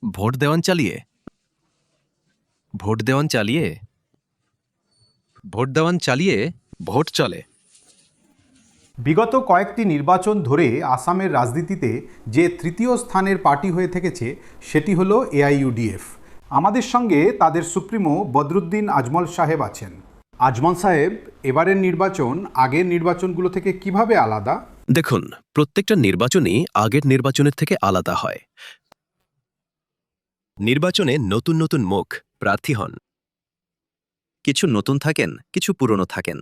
Vote দেওয়ান চালিয়ে vote দেওয়ান চালিয়ে vote দেওয়ান চালিয়ে ভোট চলে। বিগত কয়েকটি নির্বাচন ধরে আসামের রাজনীতিতে যে তৃতীয় স্থানের পার্টি হয়ে থেকেছে সেটি হলো এআইইউডিএফ। আমাদের সঙ্গে তাদের সুপ্রিমো বদরুদ্দিন আজমল সাহেব আছেন। আজমল সাহেব, এবারের নির্বাচন আগের নির্বাচনগুলো থেকে কিভাবে আলাদা? দেখুন, প্রত্যেকটা নির্বাচনই আগের নির্বাচনের থেকে আলাদা হয়। নির্বাচনে নতুন নতুন মুখ প্রার্থী হন, কিছু নতুন থাকেন, কিছু পুরনো থাকেন।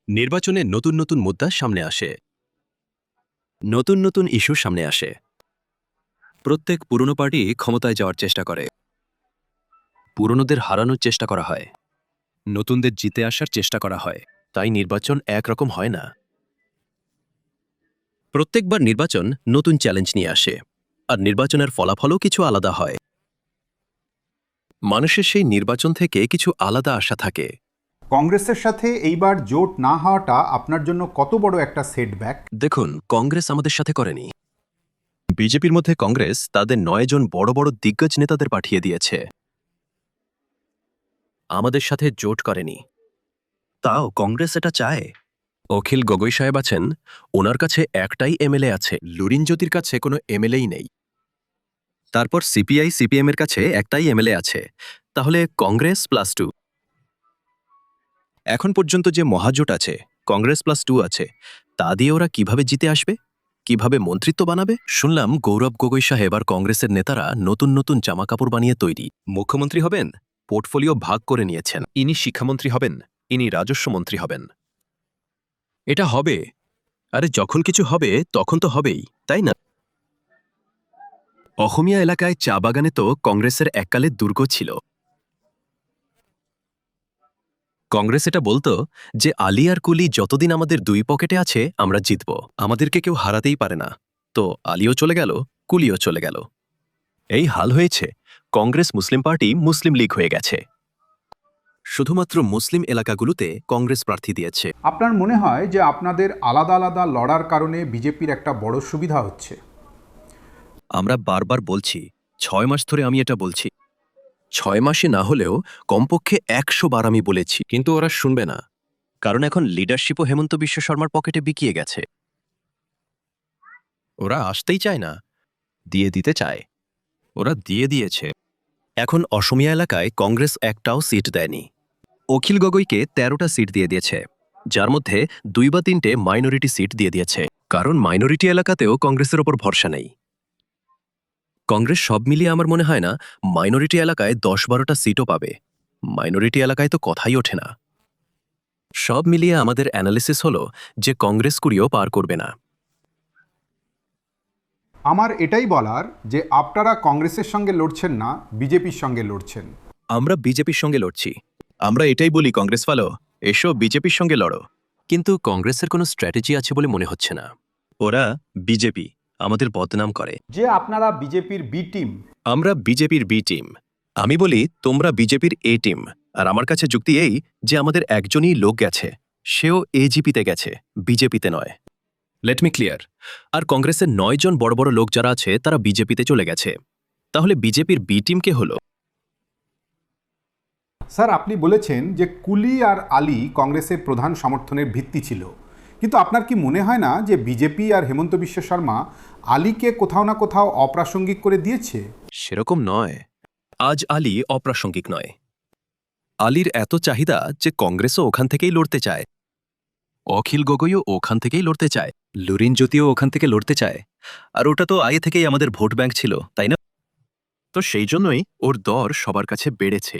নির্বাচনে নতুন নতুন মুদ্রা সামনে আসে, নতুন নতুন ইস্যু সামনে আসে। প্রত্যেক পুরনো পার্টি ক্ষমতায় যাওয়ার চেষ্টা করে, পুরনোদের হারানোর চেষ্টা করা হয়, নতুনদের জিতে আসার চেষ্টা করা হয়। তাই নির্বাচন একরকম হয় না। প্রত্যেকবার নির্বাচন নতুন চ্যালেঞ্জ নিয়ে আসে, আর নির্বাচনের ফলাফলও কিছু আলাদা হয়। মানুষের সেই নির্বাচন থেকে কিছু আলাদা আশা থাকে। কংগ্রেসের সাথে এইবার জোট না হওয়াটা আপনার জন্য কত বড় একটা সেটব্যাক? দেখুন, কংগ্রেস আমাদের সাথে করেনি। বিজেপির মধ্যে কংগ্রেস তাদের 9 জন বড় বড় দিগ্গজ নেতাদের পাঠিয়ে দিয়েছে, আমাদের সাথে জোট করেনি। তাও কংগ্রেস এটা চায়। অখিল গগৈ সাহেব আছেন, ওনার কাছে একটাই এমএলএ আছে, লুরিনজ্যোতির কাছে কোনো এমএলএই নেই। তারপর সিপিআই সিপিএম এর কাছে একটাই এমএলএ আছে। তাহলে কংগ্রেস +2। এখন পর্যন্ত যে মহাজোট আছে, কংগ্রেস +2 আছে, তা দিয়ে ওরা কিভাবে জিতে আসবে, কিভাবে মন্ত্রিত্ব বানাবে? শুনলাম গৌরব গগৈ সাহেব আর কংগ্রেসের নেতারা নতুন নতুন জামাকাপড় বানিয়ে তৈরি। মুখ্যমন্ত্রী হবেন, পোর্টফোলিও ভাগ করে নিয়েছেন। ইনি শিক্ষামন্ত্রী হবেন, ইনি রাজস্ব মন্ত্রী হবেন। এটা হবে। আরে যখন কিছু হবে তখন তো হবেই, তাই না? অহমিয়া এলাকায় চা বাগানে তো কংগ্রেসের এককালে দুর্গ ছিল। কংগ্রেস এটা বলতো যে আলী আর কুলি যতদিন আমাদের দুই পকেটে আছে আমরা জিতব, আমাদেরকে কেউ হারাতেই পারে না। তো আলীও চলে গেল, কুলিও চলে গেল। এই হাল হয়েছে। কংগ্রেস মুসলিম পার্টি মুসলিম লীগ হয়ে গেছে। শুধুমাত্র মুসলিম এলাকাগুলোতে কংগ্রেস প্রার্থী দিয়েছে। আপনার মনে হয় যে আপনাদের আলাদা আলাদা লড়ার কারণে বিজেপির একটা বড় সুবিধা হচ্ছে? আমরা বারবার বলছি, 6 মাস ধরে আমি এটা বলছি। 6 মাসে না হলেও কমপক্ষে 100 বার আমি বলেছি, কিন্তু ওরা শুনবে না। কারণ এখন লিডারশিপও হেমন্ত বিশ্ব শর্মার পকেটে বিকিয়ে গেছে। ওরা আসতেই চায় না, দিয়ে দিতে চায়। ওরা দিয়ে দিয়েছে। এখন অসমিয়া এলাকায় কংগ্রেস একটাও সিট দেয়নি। অখিল গগৈকে 13টা সিট দিয়ে দিয়েছে, যার মধ্যে 2 বা 3টে মাইনরিটি সিট দিয়ে দিয়েছে। কারণ মাইনরিটি এলাকাতেও কংগ্রেসের ওপর ভরসা নেই। কংগ্রেস সব মিলিয়ে আমার মনে হয় না মাইনরিটি এলাকায় 10-12টা সিটও পাবে। মাইনরিটি এলাকায় তো কথাই ওঠে না। সব মিলিয়ে আমাদের অ্যানালিসিস হলো যে কংগ্রেস কুড়িও পার করবে না। আমার এটাই বলার যে আপনারা কংগ্রেসের সঙ্গে লড়ছেন না, বিজেপির সঙ্গে লড়ছেন। আমরা বিজেপির সঙ্গে লড়ছি। আমরা এটাই বলি, কংগ্রেস ফালো, এসো বিজেপির সঙ্গে লড়ো। কিন্তু কংগ্রেসের কোনো স্ট্র্যাটেজি আছে বলে মনে হচ্ছে না। ওরা বিজেপি আমাদের বদনাম করে যে আপনারা বিজেপির বি টিম। আমরা বিজেপির বি টিম। আমি বলি তোমরা বিজেপির এ টিম। আর আমার কাছে যুক্তি এই যে আমাদের একজনই লোক গেছে, সেও এজিপিতে গেছে, বিজেপিতে নয়। Let me clear. আর কংগ্রেসের 9 জন বড় বড় লোক যারা আছে তারা বিজেপিতে চলে গেছে। তাহলে বিজেপির বি টিম কে হলো? স্যার, আপনি বলেছেন যে কুলি আর আলী কংগ্রেসের প্রধান সমর্থনের ভিত্তি ছিল, কিন্তু আপনার কি মনে হয় না যে বিজেপি আর হেমন্ত বিশ্ব শর্মা আলীকে কোথাও না কোথাও অপ্রাসঙ্গিক করে দিয়েছে? সেরকম নয়। আজ আলী অপ্রাসঙ্গিক নয়। আলীর এত চাহিদা যে কংগ্রেসও ওখান থেকেই লড়তে চায়। অখিল গগৈও ওখান থেকেই লড়তে চায়, লুরিনজ্যোতিও ওখান থেকে লড়তে চায়। আর ওটা তো আগে থেকেই আমাদের ভোট ব্যাংক ছিল, তাই না? তো সেই জন্যই ওর দর সবার কাছে বেড়েছে।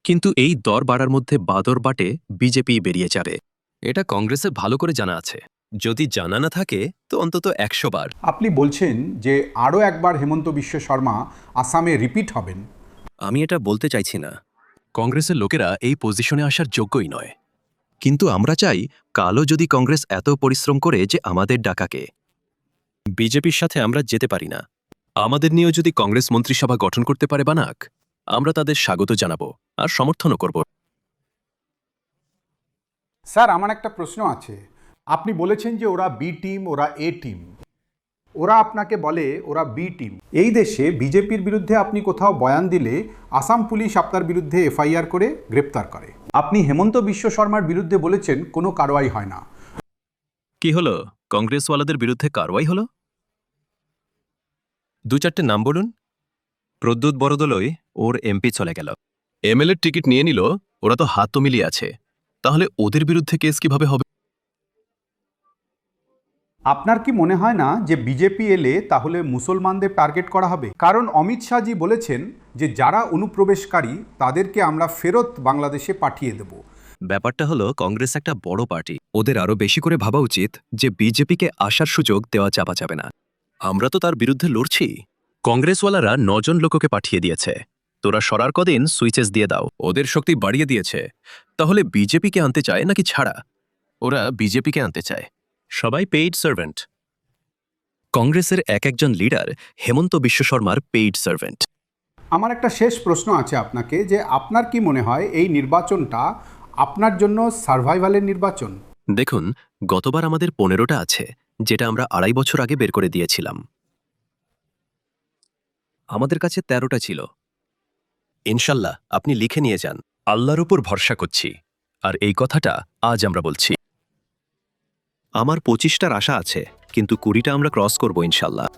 কিন্তু এই দর বাড়ার মধ্যে বাদর বাটে বিজেপি বেরিয়ে যাবে, এটা কংগ্রেসে ভালো করে জানা আছে। যদি জানা না থাকে তো অন্তত 100 বার। আপনি বলছেন যে আরও একবার হেমন্ত বিশ্ব শর্মা আসামে রিপিট হবেন। আমি এটা বলতে চাইছি না। কংগ্রেসের লোকেরা এই পজিশনে আসার যোগ্যই নয়। কিন্তু আমরা চাই কালও যদি কংগ্রেস এত পরিশ্রম করে যে আমাদের ডাকাকে, বিজেপির সাথে আমরা যেতে পারি না, আমাদের নিয়েও যদি কংগ্রেস মন্ত্রিসভা গঠন করতে পারে বানাক, আমরা তাদের স্বাগত জানাবো আর সমর্থনও করব। স্যার, আমার একটা প্রশ্ন আছে। আপনি বলেছেন যে ওরা বি টিম, ওরা এ টিম। ওরা আপনাকে বলে ওরা বি টিম। এই দেশে বিজেপির বিরুদ্ধে আপনি কোথাও বয়ান দিলে আসাম পুলিশ আপনার বিরুদ্ধে এফআইআর করে গ্রেপ্তার করে। আপনি হেমন্ত বিশ্ব শর্মার বিরুদ্ধে বলেছেন কোনো কারওয়াই হয় না। কি হলো, কংগ্রেসওয়ালাদের বিরুদ্ধে কারওয়াই হলো? দু চারটে নাম বলুন। প্রদ্যুৎ বরদলৈ, ওর এমপি চলে গেল। এমএলএর টিকিট নিয়ে নিল, ওরা তো হাত তো মিলিয়ে আছে। তাহলে ওদের বিরুদ্ধে কেস কিভাবে হবে? আপনার কি মনে হয় না যে বিজেপি এলে তাহলে মুসলমানদের টার্গেট করা হবে? কারণ অমিত শাহজি বলেছেন যে যারা অনুপ্রবেশকারী তাদেরকে আমরা ফেরত বাংলাদেশে পাঠিয়ে দেব। ব্যাপারটা হলো, কংগ্রেস একটা বড় পার্টি, ওদের আরও বেশি করে ভাবা উচিত যে বিজেপিকে আসার সুযোগ দেওয়া চাপা যাবে না। আমরা তো তার বিরুদ্ধে লড়ছি। কংগ্রেসওয়ালারা 9 জন লোককে পাঠিয়ে দিয়েছে। তোরা সরার কদিন সুইচেস দিয়ে দাও। ওদের শক্তি বাড়িয়ে দিয়েছে। তাহলে বিজেপিকে আনতে চায় নাকি ছাড়া? ওরা বিজেপিকে আনতে চায়। সবাই পেইড সার্ভেন্ট। কংগ্রেসের একজন লিডার হেমন্ত বিশ্ব শর্মার পেইড সার্ভেন্ট। আমার একটা শেষ প্রশ্ন আছে আপনাকে, যে আপনার কি মনে হয় এই নির্বাচনটা আপনার জন্য সার্ভাইভালের নির্বাচন? দেখুন, গতবার আমাদের 15টা আছে, যেটা আমরা 2.5 বছর আগে বের করে দিয়েছিলাম। আমাদের কাছে 13টা ছিল। ইনশাল্লাহ আপনি লিখে নিয়ে যান। আল্লাহর উপর ভরসা করছি, আর এই কথাটা আজ আমরা বলছি। আমার 25টার আশা আছে, কিন্তু 20টা আমরা ক্রস করব ইনশাল্লাহ।